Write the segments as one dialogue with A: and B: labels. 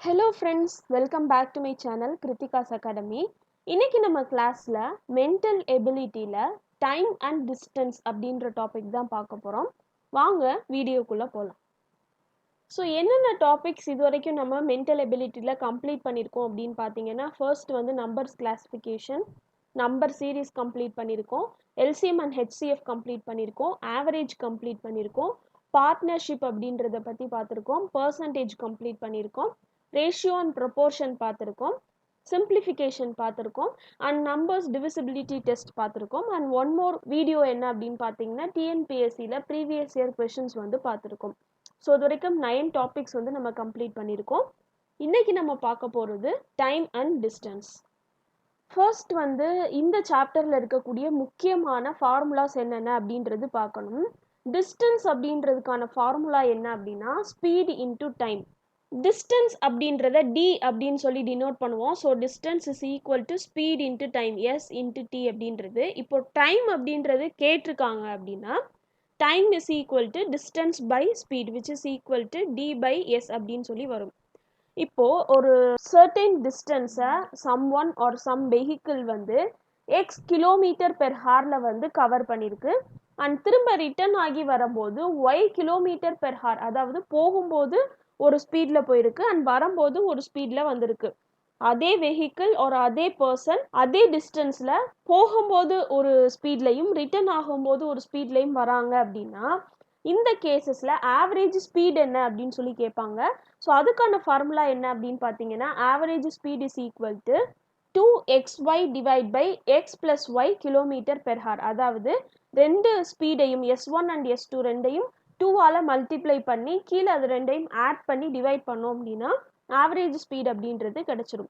A: Hello friends, welcome back to my channel Kritika's Academy. இன்னைக்கு நம்ம கிளாஸ்ல மென்டல் எபிலிட்டியில டைம் அண்ட் டிஸ்டன்ஸ் அப்படின்ற topic தான் பார்க்க போகிறோம். வாங்க வீடியோக்குள்ளே போகலாம். ஸோ என்னென்ன டாபிக்ஸ் இது வரைக்கும் நம்ம மென்டல் எபிலிட்டியில் கம்ப்ளீட் பண்ணியிருக்கோம் அப்படின்னு பார்த்தீங்கன்னா, ஃபர்ஸ்ட் வந்து numbers classification, number series complete பண்ணியிருக்கோம், எல்சிஎம் அண்ட் ஹெச்சிஎஃப் கம்ப்ளீட் பண்ணியிருக்கோம், ஆவரேஜ் கம்ப்ளீட் பண்ணியிருக்கோம், பார்ட்னர்ஷிப் அப்படின்றத பற்றி பார்த்துருக்கோம், பர்சன்டேஜ் கம்ப்ளீட் பண்ணியிருக்கோம், ரேஷியோ அண்ட் ப்ரொபோர்ஷன் பார்த்துருக்கோம், சிம்பிளிஃபிகேஷன் பார்த்துருக்கோம், அண்ட் நம்பர்ஸ் டிவிசிபிலிட்டி டெஸ்ட் பார்த்துருக்கோம். அண்ட் ஒன் மோர் வீடியோ என்ன அப்படின்னு பார்த்தீங்கன்னா, டிஎன்பிஎஸ்சியில் ப்ரீவியஸ் இயர் கொஷின்ஸ் வந்து பார்த்துருக்கோம். ஸோ இது வரைக்கும் 9 டாபிக்ஸ் வந்து நம்ம கம்ப்ளீட் பண்ணியிருக்கோம். இன்றைக்கி நம்ம பார்க்க போகிறது டைம் அண்ட் டிஸ்டன்ஸ். ஃபர்ஸ்ட் வந்து இந்த சாப்டரில் இருக்கக்கூடிய முக்கியமான ஃபார்முலாஸ் என்னென்ன அப்படின்றது பார்க்கணும். டிஸ்டன்ஸ் அப்படின்றதுக்கான ஃபார்முலா என்ன அப்படின்னா, ஸ்பீட் இன்டு டைம். டிஸ்டன்ஸ் அப்படின்றத டி அப்படின்னு சொல்லி டினோட் பண்ணுவோம். So distance is equal to speed into time, S into T அப்படின்றது. இப்போ டைம் அப்படின்றது கேட்டிருக்காங்க அப்படின்னா, time is equal to distance by speed which is equal to T by S அப்படின்னு சொல்லி வரும். இப்போது ஒரு சர்டைன் டிஸ்டன்ஸை some one or some vehicle வந்து எக்ஸ் கிலோமீட்டர் பெர் ஹாரில் வந்து கவர் பண்ணியிருக்கு. அண்ட் திரும்ப ரிட்டர்ன் ஆகி வரும்போது ஒய் கிலோமீட்டர் பெர் ஹார், அதாவது போகும்போது ஒரு ஸ்பீடில் போயிருக்கு அண்ட் வரும்போது ஒரு ஸ்பீடில் வந்திருக்கு. அதே வெஹிக்கிள் ஒரு அதே பர்சன் அதே டிஸ்டன்ஸில் போகும்போது ஒரு ஸ்பீட்லையும் ரிட்டர்ன் ஆகும்போது ஒரு ஸ்பீட்லையும் வராங்க அப்படின்னா, இந்த கேசஸில் ஆவரேஜ் ஸ்பீட் என்ன அப்படின்னு சொல்லி கேட்பாங்க. ஸோ அதுக்கான ஃபார்முலா என்ன அப்படின்னு பார்த்தீங்கன்னா, average speed is equal to 2xy divide by x plus y kilometre per hour. அதாவது ரெண்டு ஸ்பீடையும் S1 அண்ட் S2 ரெண்டையும் 2ஆல் மல்டிப்ளை பண்ணி கீழே அது ரெண்டையும் ஆட் பண்ணி டிவைட் பண்ணோம் அப்படின்னா ஆவரேஜ் ஸ்பீட் அப்படின்றது கிடச்சிரும்.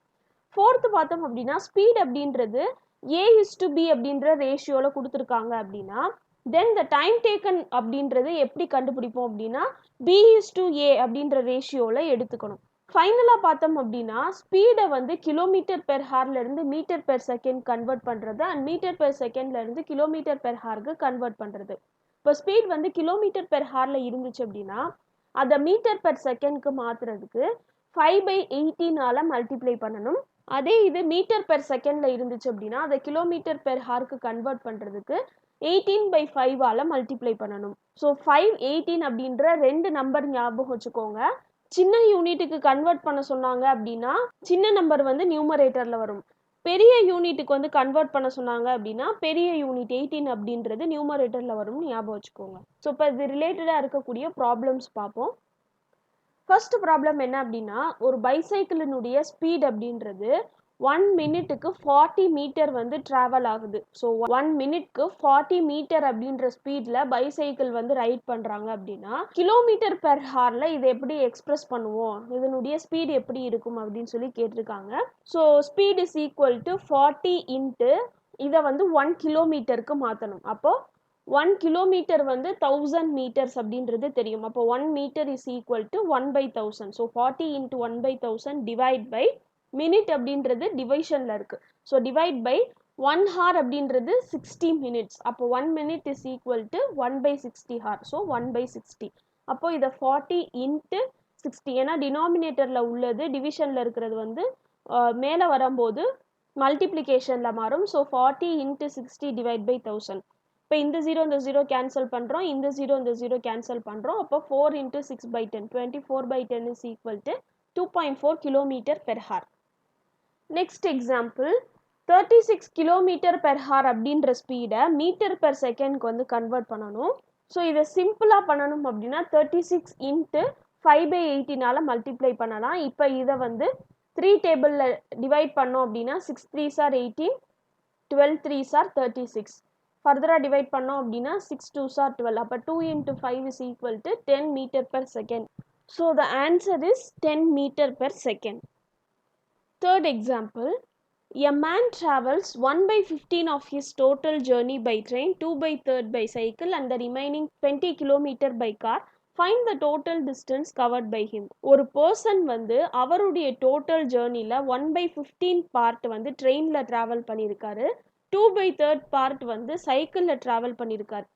A: ஃபோர்த்து பார்த்தோம் அப்படின்னா, ஸ்பீட் அப்படின்றது A:B அப்படின்ற ரேஷியோவில் கொடுத்துருக்காங்க அப்படின்னா, தென் த டைம் டேக்கன் அப்படின்றது எப்படி கண்டுபிடிப்போம் அப்படின்னா, B:A அப்படின்ற ரேஷியோவில் எடுத்துக்கணும். ஃபைனலாக பார்த்தோம் அப்படின்னா, ஸ்பீடை வந்து கிலோமீட்டர் பெர் ஹார்லேருந்து மீட்டர் பெர் செகண்ட் கன்வெர்ட் பண்ணுறது அண்ட் மீட்டர் பெர் செகண்ட்லேருந்து கிலோமீட்டர் பெர் ஹாருக்கு கன்வெர்ட் பண்ணுறது. இப்போ ஸ்பீட் வந்து கிலோமீட்டர் பெர் ஹாரில் இருந்துச்சு அப்படின்னா, அதை மீட்டர் பெர் செகண்ட்க்கு மாற்றுறதுக்கு 5/18 மல்டிப்ளை பண்ணணும். அதே இது மீட்டர் பெர் செகண்டில் இருந்துச்சு அப்படின்னா, அதை கிலோமீட்டர் பெர் ஹாருக்கு கன்வெர்ட் பண்ணுறதுக்கு 18/5 மல்டிப்ளை பண்ணணும். ஸோ 518 அப்படின்ற ரெண்டு நம்பர் ஞாபகம் வச்சுக்கோங்க. சின்ன யூனிட்டுக்கு கன்வெர்ட் பண்ண சொன்னாங்க அப்படின்னா சின்ன நம்பர் வந்து நியூமரேட்டரில் வரும். பெரிய யூனிட்டுக்கு வந்து கன்வெர்ட் பண்ண சொன்னாங்க அப்படின்னா பெரிய யூனிட் 18 அப்படின்றது நியூமரேட்டரில் வரும்னு ஞாபகம் வச்சுக்கோங்க. ஸோ இப்போ இது ரிலேட்டடாக இருக்கக்கூடிய ப்ராப்ளம்ஸ் பார்ப்போம். ஃபர்ஸ்ட் ப்ராப்ளம் என்ன அப்படின்னா, ஒரு பைசைக்கிளினுடைய ஸ்பீட் அப்படின்றது 1 மினிட்டுக்கு 40 மீட்டர் வந்து ட்ராவல் ஆகுது. ஸோ 1 மினிட்க்கு 40 மீட்டர் அப்படின்ற ஸ்பீடில் பைசைக்கிள் வந்து ரைட் பண்ணுறாங்க அப்படின்னா, கிலோமீட்டர் பெர் ஹாரில் இதை எப்படி எக்ஸ்பிரஸ் பண்ணுவோம், இதனுடைய ஸ்பீட் எப்படி இருக்கும் அப்படின்னு சொல்லி கேட்டிருக்காங்க. So speed is equal to 40 into இதை வந்து 1 கிலோமீட்டருக்கு மாற்றணும். அப்போது 1 கிலோமீட்டர் வந்து 1000 மீட்டர்ஸ் அப்படின்றது தெரியும். அப்போ 1 metre is equal to 1/1000. So 40 into 1/1000 divide by minute அப்படின்றது டிவைஷனில் இருக்குது. ஸோ டிவைட் பை 1 ஹார் அப்படின்றது 60 மினிட்ஸ். அப்போ 1 minute is equal to 1/60 hour. So 1/60. அப்போது இதை 40 இன்ட்டு 60, ஏன்னா டினாமினேட்டரில் உள்ளது டிவிஷனில் இருக்கிறது வந்து மேலே வரும்போது மல்டிப்ளிகேஷனில் மாறும். So 40 into 60 divide by 1000. இப்போ இந்த 0 கேன்சல் பண்ணுறோம், இந்த 0 கேன்சல் பண்ணுறோம். அப்போ 4 into 6/10, 24/10 is equal to 2.4 kilometre per hour. Next example, 36 kilometre per hour அப்படின்ற ஸ்பீடை மீட்டர் பெர் செகண்ட்க்கு வந்து கன்வெர்ட் பண்ணணும். ஸோ இதை சிம்பிளாக பண்ணணும் அப்படின்னா 36 இன்ட்டு 5/18 மல்டிப்ளை பண்ணலாம். இப்போ இதை வந்து 3 டேபிளில் டிவைட் பண்ணோம் அப்படின்னா 6 3s are 18, 12 3s are 36. ஃபர்தராக டிவைட் பண்ணோம் அப்படின்னா 6 2s are 12. அப்போ 2 into 5 is equal to 10 metre per second. So the answer is 10 metre per second. Third example, a man travels 1/15 of his total journey by train, 2/3 by cycle and the remaining 20 km by car. Find the total distance covered by him. ஒரு person வந்து அவருடைய total ஜேர்னியில் 1/15 part வந்து ட்ரெயினில் travel பண்ணியிருக்காரு, 2/3 part வந்து சைக்கிளில் travel பண்ணியிருக்கார்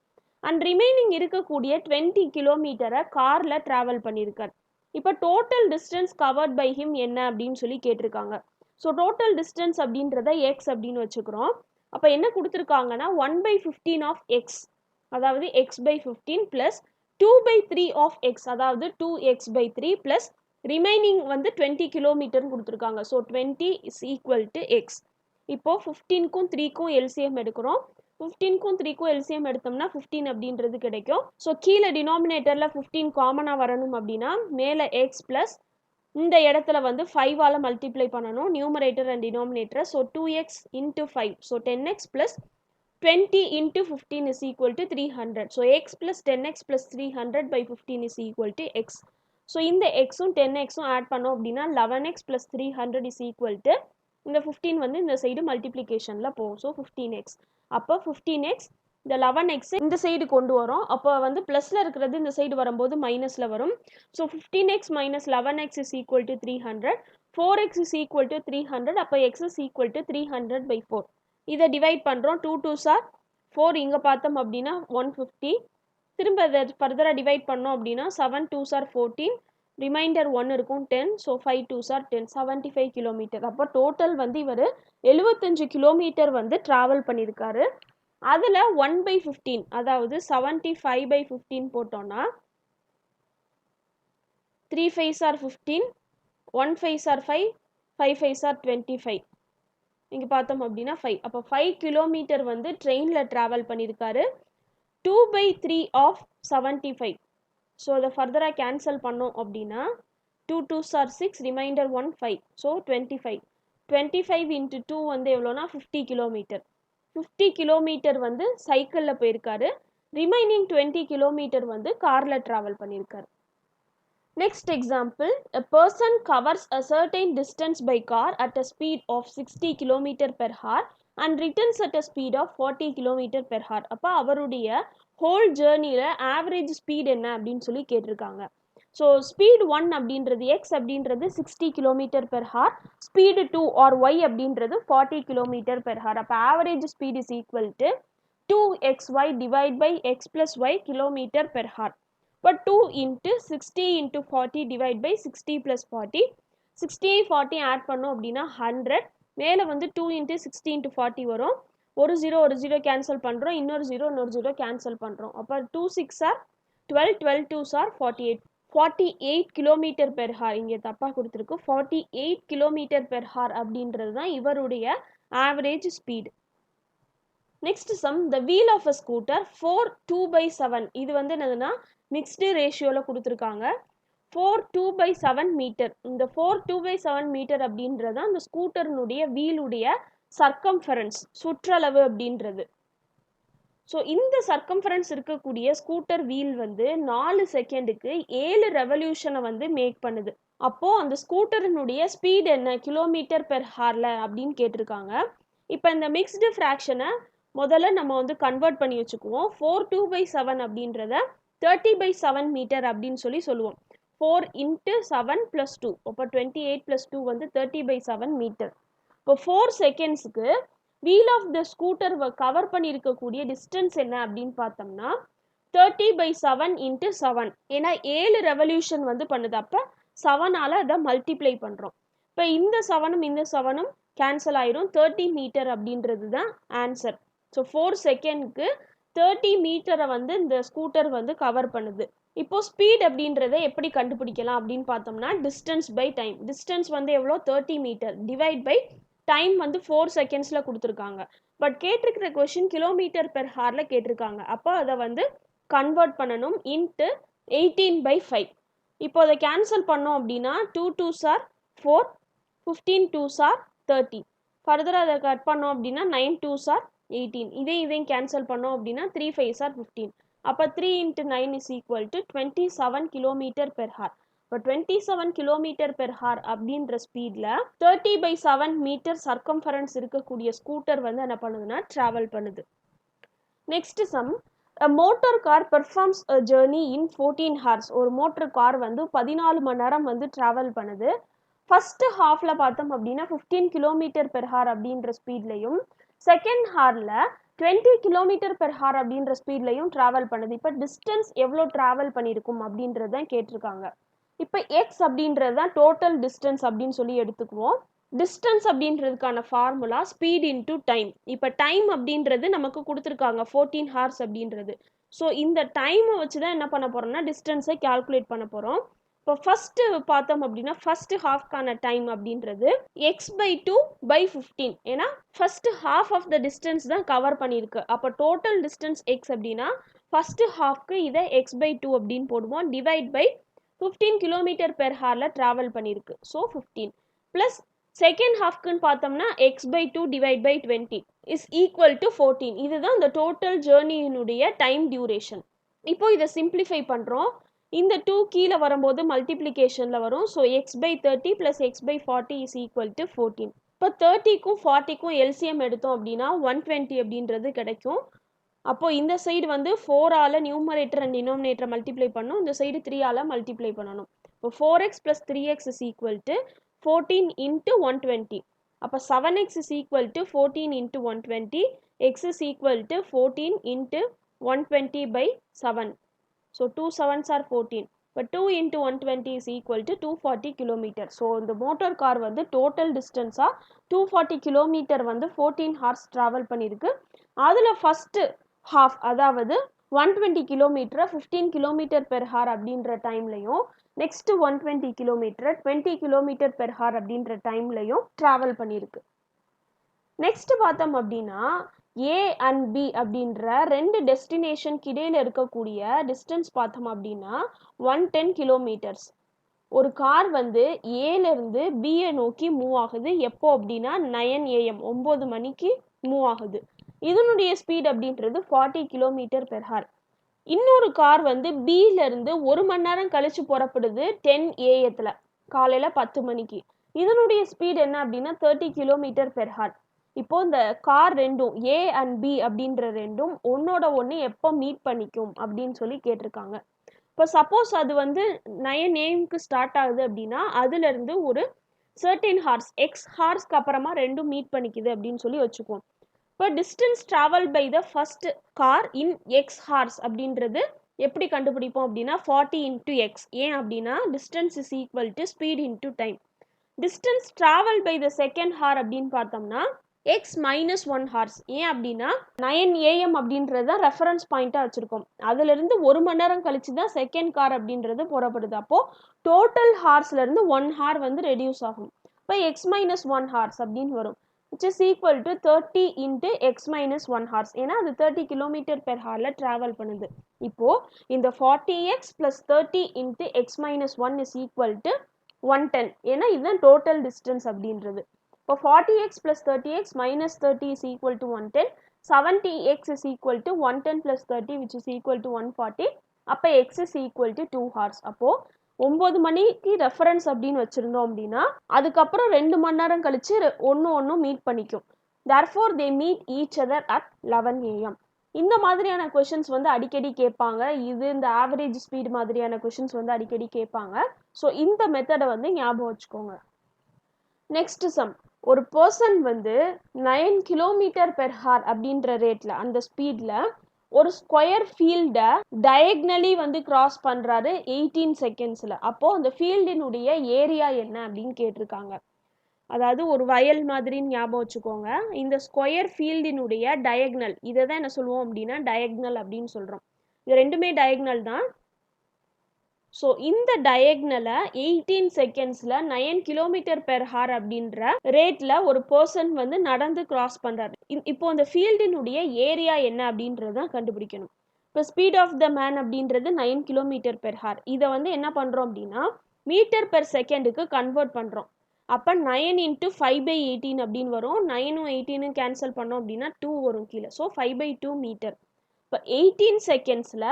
A: அண்ட் ரிமைனிங் இருக்கக்கூடிய 20 கிலோமீட்டரை காரில் ட்ராவல் பண்ணியிருக்கார். இப்போ total distance covered by him என்ன அப்படின்னு சொல்லி கேட்டிருக்காங்க. ஸோ டோட்டல் டிஸ்டன்ஸ் அப்படின்றத எக்ஸ் அப்படின்னு வச்சுக்கிறோம். அப்போ என்ன கொடுத்துருக்காங்கன்னா 1/15 ஆஃப் எக்ஸ், அதாவது x by 15 plus 2/3 of x, அதாவது 2x/3 ப்ளஸ் ரிமைனிங் வந்து 20 கிலோமீட்டர்னு கொடுத்துருக்காங்க. So 20 is equal to x. இப்போது 15க்கும் 3க்கும் எல்சிஎம் எடுக்கிறோம். 15க்கும் 3க்கும் எல்சிஎம் எடுத்தோம்னா 15 அப்படின்றது கிடைக்கும். ஸோ கீழே டினாமினேட்டரில் 15 காமனாக வரணும் அப்படின்னா மேலே எக்ஸ் ப்ளஸ் இந்த இடத்துல வந்து 5ஆல் மல்டிப்ளை பண்ணணும் நியூமரேட்டர் அண்ட் டினாமினேட்டரை. So 2x into 5, so 10x plus 20 into 15 is equal to 300. So x plus 10x plus 300 by 15 is equal to x. So இந்த x உம் 10x உம் add பண்ணோம் அப்படின்னா 11x plus 300 is equal to இந்த 15 வந்து இந்த side மல்டிப்ளிகேஷன்ல போகும். So 15x. அப்போ 15x இந்த 11x இந்த சைடு கொண்டு வரும். அப்போ வந்து ப்ளஸில் இருக்கிறது இந்த சைடு வரும்போது மைனஸில் வரும். So 15x minus 11x is equal to 300. 4x is equal to 300. அப்போ x is equal to 300 by 4. இதை டிவைட் பண்ணுறோம். 2 2s are 4, இங்கே பார்த்தோம் அப்படின்னா 150. திரும்ப இதை ஃபர்தராக டிவைட் பண்ணோம் அப்படின்னா 7 2s are 14, ரிமைண்டர் 1 இருக்கும் 10. So 5 2s are 10, 75 kilometre. அப்போ டோட்டல் வந்து இவர் 75 கிலோமீட்டர் வந்து ட்ராவல் பண்ணியிருக்காரு. அதில் 1/15, அதாவது 75/15 போட்டோன்னா 3 5s are 15, 1 5s are 5, 5 5s are 25. இங்கே பார்த்தோம் அப்படின்னா 5. அப்போ 5 கிலோமீட்டர் வந்து ட்ரெயினில் ட்ராவல் பண்ணியிருக்காரு. 2/3 ஆஃப் 75. ஸோ அதை ஃபர்தராக கேன்சல் பண்ணோம் அப்படின்னா 2 2s are 6, reminder 1 5. So 25. 25 into 2 வந்து எவ்வளோனா 50 கிலோமீட்டர். 50 கிலோமீட்டர் வந்து சைக்கிளில் போயிருக்காரு. ரிமைனிங் 20 கிலோமீட்டர் வந்து காரில் ட்ராவல் பண்ணியிருக்காரு. Next example, a person covers a certain distance by car at a speed of 60 km per hour and returns at a speed of 40 km per hour. அப்போ அவருடைய whole journeyல average speed என்ன அப்படின்னு சொல்லி கேட்டிருக்காங்க. So speed 1 அப்படின்றது x அப்படின்றது 60 km per hour, speed 2 or y அப்படின்றது 40 km per hour. அப்போ average speed is equal to 2xy divide by x plus y km per hour. But 2 into 60 into 40 divide by 60 plus 40. 60 40 add பண்ணோம் அப்படின்னா 100. மேலே வந்து 2 into 60 into 40 வரும். ஒரு 0 cancel பண்ணுறோம். இன்னொரு 0 கேன்சல் பண்ணுறோம். அப்போ 2 6 are 12, 12 2s are 48. 48 km per hour. இங்கே தப்பாக கொடுத்துருக்கு. 48 km per hour அப்படின்றது தான் இவருடைய average speed. Next sum, the wheel of a scooter 4 2/7. இது வந்து என்னதுன்னா மிக்ஸ்டு ரேஷியோவில் கொடுத்துருக்காங்க. 4 2/7 மீட்டர். இந்த 4 2/7 மீட்டர் அப்படின்றது அந்த ஸ்கூட்டர்னுடைய வீலுடைய சர்க்கம்ஃபரன்ஸ், சுற்றளவு அப்படின்றது. ஸோ இந்த சர்க்கம்ஃபரன்ஸ் இருக்கக்கூடிய ஸ்கூட்டர் வீல் வந்து 4 செகண்டுக்கு 7 ரெவல்யூஷனை வந்து மேக் பண்ணுது. அப்போது அந்த ஸ்கூட்டர்னுடைய ஸ்பீட் என்ன கிலோமீட்டர் பெர் ஹாரில் அப்படின்னு கேட்டிருக்காங்க. இப்போ இந்த மிக்ஸ்டு ஃப்ராக்ஷனை முதல்ல நம்ம வந்து கன்வெர்ட் பண்ணி வச்சுக்குவோம். 4 2/7 அப்படின்றத 30/7 மீட்டர் அப்படின்னு சொல்லுவோம். 4 into 7 plus 2, அப்போ 28 plus 2 வந்து 30/7 மீட்டர். இப்போ 4 செகண்ட்ஸுக்கு wheel of the scooter cover பண்ணியிருக்கக்கூடிய டிஸ்டன்ஸ் என்ன அப்படின்னு பார்த்தோம்னா 30/7 into 7. ஏன்னா 7 ரெவல்யூஷன் வந்து பண்ணுது. அப்போ 7ஆல் அதை மல்டிப்ளை பண்ணுறோம். இப்போ இந்த 7ம் இந்த 7ம் கேன்சல் ஆயிரும். 30 மீட்டர் அப்படின்றது தான் ஆன்சர். ஸோ 4 செகண்ட்க்கு 30 மீட்டரை வந்து இந்த ஸ்கூட்டர் வந்து கவர் பண்ணுது. இப்போ ஸ்பீட் அப்படின்றத எப்படி கண்டுபிடிக்கலாம் அப்படின்னு பார்த்தோம்னா டிஸ்டன்ஸ் பை டைம். டிஸ்டன்ஸ் வந்து எவ்வளோ 30 மீட்டர் டிவைட் பை டைம் வந்து 4 செகண்ட்ஸில் கொடுத்துருக்காங்க. பட் கேட்டிருக்கிற கொஷின் கிலோமீட்டர் பெர் ஹாரில் கேட்டிருக்காங்க. அப்போ அதை வந்து கன்வெர்ட் பண்ணணும் இன்ட்டு 18/5. இப்போ அதை கேன்சல் பண்ணோம் அப்படின்னா 2 2s are 4, 15 2s are 30. ஃபர்தராக அதை கட் பண்ணோம் அப்படின்னா 9 2s are 18. இதையும் கேன்சல் பண்ணோம் அப்படின்னா 3 5s are 15. அப்போ 3 into 9 is equal to 27 km per hour. இப்போ 27 km per hour அப்படின்ற ஸ்பீடில் 30/7 மீட்டர் சர்க்கம்ஃபரன்ஸ் இருக்கக்கூடிய ஸ்கூட்டர் வந்து என்ன பண்ணுதுன்னா ட்ராவல் பண்ணுது. Next sum, a motor car performs a journey in 14 hours. ஒரு மோட்டர் கார் வந்து 14 மணி நேரம் வந்து ட்ராவல் பண்ணுது. ஃபர்ஸ்ட் ஹாஃபில் பார்த்தோம் அப்படின்னா 15 km per hour அப்படின்ற ஸ்பீட்லையும், செகண்ட் ஹாரில் 20 km per hour அப்படின்ற ஸ்பீட்லையும் ட்ராவல் பண்ணுது. இப்போ டிஸ்டன்ஸ் எவ்வளோ ட்ராவல் பண்ணியிருக்கும் அப்படின்றது தான் கேட்டிருக்காங்க. இப்போ எக்ஸ் அப்படின்றது தான் டோட்டல் டிஸ்டன்ஸ் அப்படின்னு சொல்லி எடுத்துக்குவோம். டிஸ்டன்ஸ் அப்படின்றதுக்கான ஃபார்முலா ஸ்பீட் இன்டூ டைம். இப்போ டைம் அப்படின்றது நமக்கு கொடுத்துருக்காங்க 14 ஹார்ஸ் அப்படின்றது. ஸோ இந்த டைமை வச்சு தான் என்ன பண்ண போகிறோம்னா டிஸ்டன்ஸை கால்குலேட் பண்ண போகிறோம். இப்போ ஃபஸ்ட்டு பார்த்தோம் அப்படின்னா ஃபஸ்ட்டு ஹாஃப்கான டைம் அப்படின்றது x/2/15. ஏன்னா first half of the distance தான் கவர் பண்ணியிருக்கு. அப்போ டோட்டல் டிஸ்டன்ஸ் எக்ஸ் அப்படின்னா ஃபஸ்ட்டு ஹாஃப்க்கு இதை x/2 அப்படின்னு போடுவோம். டிவைட் பை 15 கிலோமீட்டர் பெர் ஹாரில் ட்ராவல் பண்ணியிருக்கு. ஸோ 15 ப்ளஸ் செகண்ட் ஹாஃப்க்குன்னு பார்த்தோம்னா x/2 divide by 20 is equal to 14. இதுதான் இந்த டோட்டல் ஜேர்னியினுடைய டைம் டியூரேஷன். இப்போ இதை சிம்பிளிஃபை பண்ணுறோம். இந்த 2 கீழே வரும்போது மல்டிப்ளிகேஷனில் வரும். So x/30 plus x/40 is equal to 14. இப்போ 30க்கும் 40க்கும் எல்சிஎம் எடுத்தோம் அப்படின்னா 120 அப்படின்றது கிடைக்கும். அப்போது இந்த சைடு வந்து 4ஆல் நியூமரேட்டர் அண்ட் டினோமினேட்டரை மல்டிப்ளை பண்ணணும். இந்த சைடு 3ஆல் மல்டிப்ளை பண்ணணும். இப்போ 4x plus 3x is equal to 14 into 120. அப்போ 7x is equal to 14 into 120. x is equal to 14 into 120 by 7. So 2 7s are 14. இப்போ 2 into 120 is equal to 240 kilometre. So இந்த motor car வந்து total டிஸ்டன்ஸாக 240 kilometre வந்து 14 hours travel பண்ணியிருக்கு. அதில் first half அதாவது 120 கிலோமீட்டரை 15 kilometre per hour அப்படின்ற டைம்லையும் நெக்ஸ்ட்டு 120 கிலோமீட்டரை 20 கிலோமீட்டர் பெர் ஹார் அப்படின்ற டைம்லையும் ட்ராவல் பண்ணியிருக்கு. நெக்ஸ்ட்டு பார்த்தோம் அப்படின்னா ஏ அண்ட் பி அப்படின்ற ரெண்டு டெஸ்டினேஷனுக்கு இடையில் இருக்கக்கூடிய டிஸ்டன்ஸ் பார்த்தோம் அப்படின்னா 110 கிலோமீட்டர்ஸ். ஒரு கார் வந்து ஏலேருந்து பியை நோக்கி மூவ் ஆகுது. எப்போ அப்படின்னா 9 AM 9 மணிக்கு மூவ் ஆகுது. இதனுடைய ஸ்பீட் அப்படின்றது 40 கிலோமீட்டர் பெர் ஹார். இன்னொரு கார் வந்து பியிலேருந்து 1 மணி நேரம் கழிச்சு புறப்படுது 10 AM காலையில் 10 மணிக்கு. இதனுடைய ஸ்பீட் என்ன அப்படின்னா 30 கிலோமீட்டர் பெர் ஹார். இப்போ இந்த கார் ரெண்டும் ஏ அண்ட் பி அப்படின்ற ரெண்டும் ஒன்னோட ஒன்று எப்போ மீட் பண்ணிக்கும் அப்படின்னு சொல்லி கேட்டிருக்காங்க. இப்போ சப்போஸ் அது வந்து 9 AM ஸ்டார்ட் ஆகுது அப்படின்னா அதுலேருந்து ஒரு சர்டின் ஹார்ஸ் எக்ஸ் ஹார்ஸ்க்கு அப்புறமா ரெண்டும் மீட் பண்ணிக்குது அப்படின்னு சொல்லி வச்சுக்குவோம். இப்போ distance travel by the first car in x hours அப்படின்றது எப்படி கண்டுபிடிப்போம் அப்படின்னா 40 இன்ட்டு எக்ஸ். ஏன் அப்படின்னா distance is equal to speed into time. Distance travel by the second hour அப்படின்னு பார்த்தோம்னா எக்ஸ் மைனஸ் 1 ஹார்ஸ். ஏன் அப்படின்னா 9 AM அப்படின்றத ரெஃபரன்ஸ் பாயிண்ட்டாக வச்சுருக்கோம். அதுலேருந்து 1 மணி நேரம் கழிச்சு தான் செகண்ட் கார் அப்படின்றது புறப்படுது. அப்போது டோட்டல் ஹார்ஸ்லேருந்து 1 ஹார் வந்து ரெடியூஸ் ஆகும். இப்போ எக்ஸ் மைனஸ் 1 ஹார்ஸ் அப்படின்னு வரும். which is equal to 30 into x minus 1 hours. ஏன்னா அது 30 கிலோமீட்டர் பெர் ஹாரில் ட்ராவல் பண்ணுது. இப்போது இந்த 40x plus 30 into x minus 1 is equal to 110. ஏன்னா இதுதான் டோட்டல் டிஸ்டன்ஸ் அப்படின்றது. இப்போ 40x plus 30x minus 30 is equal to 110. 70x is equal to 110 plus 30 which is equal to 140. அப்போ x is equal to 2 hours. அப்போது 9 மணிக்கு reference அப்படின்னு வச்சுருந்தோம் அப்படின்னா அதுக்கப்புறம் 2 மணி நேரம் கழிச்சு ஒன்று மீட் பண்ணிக்கும். therefore they meet each other at 11 AM. இந்த மாதிரியான கொஷின்ஸ் வந்து அடிக்கடி கேட்பாங்க. இது இந்த ஆவரேஜ் ஸ்பீட் மாதிரியான கொஷின்ஸ் வந்து அடிக்கடி கேட்பாங்க. ஸோ இந்த மெத்தடை வந்து ஞாபகம் வச்சுக்கோங்க. நெக்ஸ்ட் சம், ஒரு பர்சன் வந்து 9 கிலோமீட்டர் பெர் ஹார் அப்படின்ற ரேட்டில் அந்த ஸ்பீடில் ஒரு ஸ்கொயர் ஃபீல்டை டயக்னலி வந்து கிராஸ் பண்ணுறாரு 18 செகண்ட்ஸில். அப்போது அந்த ஃபீல்டினுடைய ஏரியா என்ன அப்படின்னு கேட்டிருக்காங்க. அதாவது ஒரு வயல் மாதிரின்னு ஞாபகம் வச்சுக்கோங்க. இந்த ஸ்கொயர் ஃபீல்டினுடைய டயக்னல் இதை தான் என்ன சொல்லுவோம் அப்படின்னா டயக்னல் அப்படின்னு சொல்கிறோம். இது ரெண்டுமே டயக்னல் தான். ஸோ இந்த டயக்னலை 18 செகண்ட்ஸில் 9 கிலோமீட்டர் பெர் ஹார் அப்படின்ற ரேட்டில் ஒரு பர்சன் வந்து நடந்து கிராஸ் பண்ணுறாரு. இப்போ அந்த ஃபீல்டினுடைய ஏரியா என்ன அப்படின்றது தான் கண்டுபிடிக்கணும். இப்போ ஸ்பீட் ஆஃப் த மேன் அப்படின்றது 9 கிலோமீட்டர் பெர் ஹார். இதை வந்து என்ன பண்ணுறோம் அப்படின்னா மீட்டர் பெர் செகண்டுக்கு கன்வெர்ட் பண்ணுறோம். அப்போ 9 into 5/18 அப்படின்னு வரும். 9ம் 18ம் கேன்சல் பண்ணோம் அப்படின்னா 2 வரும் கீழே. So 5/2 metre. இப்போ 18 செகண்ட்ஸில்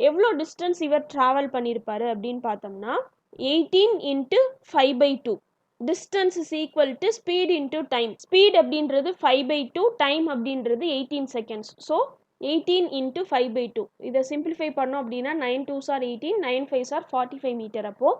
A: எவ்வளோ டிஸ்டன்ஸ் இவர் ட்ராவல் பண்ணியிருப்பாரு அப்படின்னு பார்த்தோம்னா 18 into 5/2. Distance is equal to speed into time. Speed அப்படின்றது 5/2, டைம் அப்படின்றது 18 செகண்ட்ஸ். So 18 into 5/2. இதை சிம்பிளிஃபை பண்ணோம் அப்படின்னா 9 2s are 18, 9 5s are 45 metre. அப்போது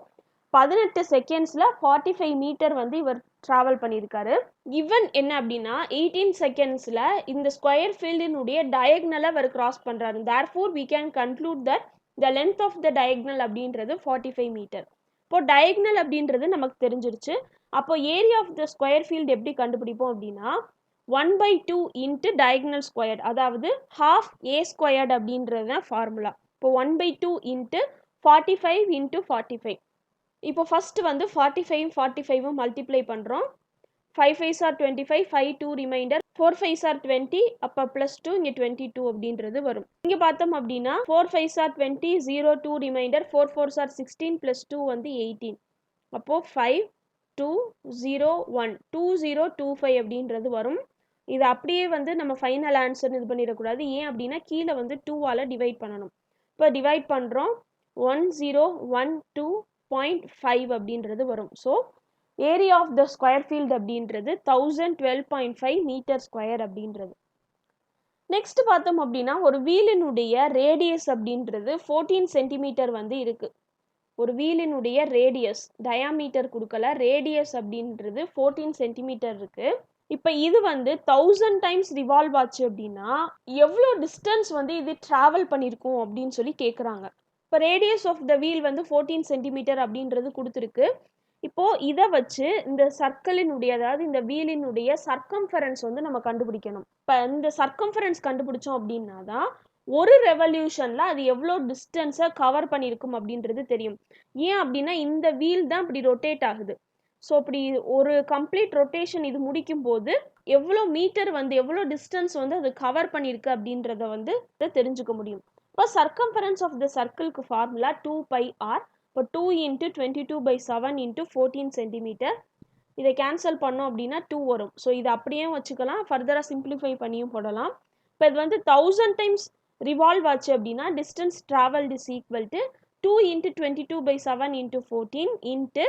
A: 18 செகண்ட்ஸில் 45 மீட்டர் வந்து இவர் ட்ராவல் பண்ணியிருக்காரு. கிவன் என்ன அப்படின்னா 18 செகண்ட்ஸில் இந்த ஸ்கொயர் ஃபீல்டினுடைய டயக்னலை அவர் கிராஸ் பண்ணுறாரு. therefore we can conclude that the length of the diagonal அப்படின்றது 45 மீட்டர். இப்போ டயக்னல் அப்படின்றது நமக்கு தெரிஞ்சிருச்சு. அப்போ area of the square field எப்படி கண்டுபிடிப்போம் அப்படின்னா 1/2 இன்ட்டு டயக்னல் ஸ்கொயர்ட், அதாவது ஹாஃப் ஏ ஸ்கொயர்ட் அப்படின்றது தான் ஃபார்முலா. இப்போ 1/2 இன்ட்டு 45 இன்ட்டு 45. இப்போ ஃபர்ஸ்ட் வந்து 45 மல்டிப்ளை பண்ணுறோம். 5 5s are 25, 5 2 reminder, 4 5s are 20, அப்போ ப்ளஸ் 2 இங்கே 22 அப்படின்றது வரும். இங்கே பார்த்தோம் அப்படின்னா 4 5s are 20, 0 2 reminder, 4 4s are 16 plus 2 வந்து 18. அப்போது 5 2 0 1 2025 அப்படின்றது வரும். இது அப்படியே வந்து நம்ம ஃபைனல் ஆன்சர் இது பண்ணிடக்கூடாது. ஏன் அப்படின்னா கீழே வந்து 2ஆல் டிவைட் பண்ணணும். இப்போ டிவைட் பண்ணுறோம். 1012.5 அப்படின்றது வரும். So area of the square field அப்படின்றது 1012.5 மீட்டர் ஸ்கொயர் அப்படின்றது. நெக்ஸ்ட் பார்த்தோம் அப்படின்னா ஒரு வீலினுடைய ரேடியஸ் அப்படின்றது 14 சென்டிமீட்டர் வந்து இருக்கு. ஒரு வீலினுடைய ரேடியஸ், டயாமீட்டர் கொடுக்கல, ரேடியஸ் அப்படின்றது 14 சென்டிமீட்டர் இருக்கு. இப்போ இது வந்து 1000 டைம்ஸ் ரிவால்வ் ஆச்சு அப்படின்னா எவ்வளோ டிஸ்டன்ஸ் வந்து இது ட்ராவல் பண்ணியிருக்கும் அப்படின்னு சொல்லி கேட்குறாங்க. இப்போ ரேடியஸ் ஆஃப் த வீல் வந்து 14 சென்டிமீட்டர் அப்படின்றது கொடுத்துருக்கு. இப்போது இதை வச்சு இந்த சர்க்கிளினுடைய, அதாவது இந்த வீலினுடைய சர்க்கம்ஃபரன்ஸ் வந்து நம்ம கண்டுபிடிக்கணும். இப்போ இந்த சர்க்கம்ஃபரன்ஸ் கண்டுபிடிச்சோம் அப்படின்னா தான் ஒரு ரெவல்யூஷனில் அது எவ்வளோ டிஸ்டன்ஸை கவர் பண்ணியிருக்கும் அப்படின்றது தெரியும். ஏன் அப்படின்னா இந்த வீல் தான் இப்படி ரொட்டேட் ஆகுது. ஸோ இப்படி ஒரு கம்ப்ளீட் ரொட்டேஷன் இது முடிக்கும் போது எவ்வளோ மீட்டர் வந்து எவ்வளோ டிஸ்டன்ஸ் வந்து அது கவர் பண்ணியிருக்கு அப்படின்றத வந்து தெரிஞ்சுக்க முடியும். இப்போ சர்க்கம்ஃபரன்ஸ் ஆஃப் த சர்க்கிளுக்கு ஃபார்முலா 2πr. இப்போ 2 இன்ட்டு 22/7 இன்ட்டு 14 சென்டிமீட்டர். இதை கேன்சல் பண்ணோம் அப்படின்னா 2 வரும். ஸோ இதை அப்படியே வச்சுக்கலாம், ஃபர்தராக சிம்பிளிஃபை பண்ணியும் போடலாம். இப்போ இது வந்து 1000 டைம்ஸ் ரிவால்வ் ஆச்சு அப்படின்னா distance travelled is equal to 2 into 22/7 into 14 into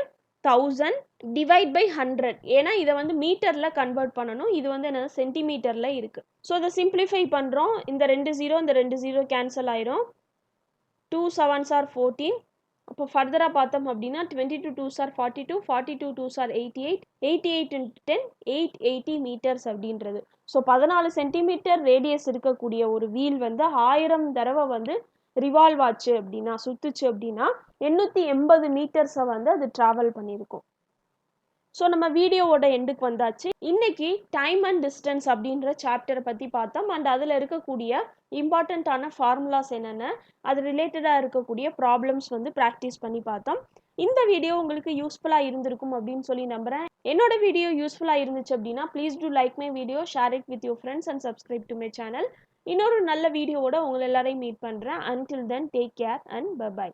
A: 1000 divide by 100. ஏன்னா இதை வந்து மீட்டரில் கன்வெர்ட் பண்ணணும். இது வந்து என்ன சென்டிமீட்டரில் இருக்குது. ஸோ இதை சிம்பிளிஃபை பண்ணுறோம். இந்த 2 0 கேன்சல் ஆயிரும். 2 7s are 14. அப்போ ஃபர்தராக பார்த்தோம் அப்படின்னா 22 2s are 42, 42 2s are 88, 88 into 10 880 metres அப்படின்றது. ஸோ 14 சென்டிமீட்டர் ரேடியஸ் இருக்கக்கூடிய ஒரு வீல் வந்து 1000 தடவை வந்து ரிவால்வ் ஆச்சு அப்படின்னா, சுத்துச்சு அப்படின்னா 880 மீட்டர்ஸை வந்து அது ட்ராவல் பண்ணியிருக்கும். ஸோ நம்ம வீடியோவோட எண்டுக்கு வந்தாச்சு. இன்னைக்கு டைம் அண்ட் டிஸ்டன்ஸ் அப்படின்ற சாப்டரை பற்றி பார்த்தோம். அண்ட் அதில் இருக்கக்கூடிய இம்பார்ட்டண்ட்டான ஃபார்முலாஸ் என்னென்ன, அது ரிலேட்டடாக இருக்கக்கூடிய ப்ராப்ளம்ஸ் வந்து ப்ராக்டிஸ் பண்ணி பார்த்தோம். இந்த வீடியோ உங்களுக்கு யூஸ்ஃபுல்லாக இருந்திருக்கும் அப்படின்னு சொல்லி நம்புகிறேன். என்னோட வீடியோ யூஸ்ஃபுல்லாக இருந்துச்சு அப்படின்னா please do like my video, share it with your friends and subscribe to my channel. இன்னொரு நல்ல வீடியோவோட உங்களை எல்லாரையும் மீட் பண்ணுறேன். Until then take care and by.